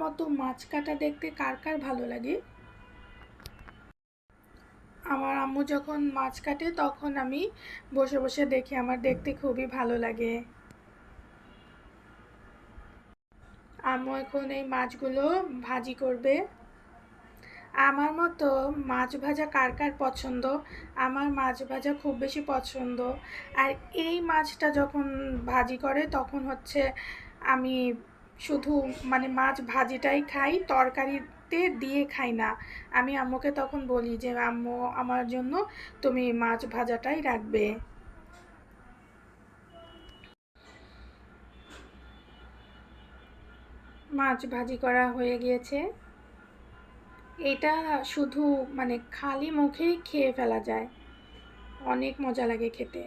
মতো মাছ কাটা দেখতে কার কার ভালো লাগে? আমার আম্মু যখন মাছ কাটে তখন আমি বসে বসে দেখি, আমার দেখতে খুবই ভালো লাগে। আম্মু এখন এই মাছগুলো ভাজি করবে। আমার মতো মাছ ভাজা কার কার পছন্দ? আমার মাছ ভাজা খুব বেশি পছন্দ। আর এই মাছটা যখন ভাজি করে তখন হচ্ছে আমি শুধু মানে মাছ ভাজিটাই খাই, তরকারিতে দিয়ে খাই না। আমি আম্মুকে তখন বলি যে আম্মু আমার জন্য তুমি মাছ ভাজাটাই রাখবে। মাছ ভাজি করা হয়ে গিয়েছে। এটা শুধু মানে খালি মুখেই খেয়ে ফেলা যায়, অনেক মজা লাগে খেতে।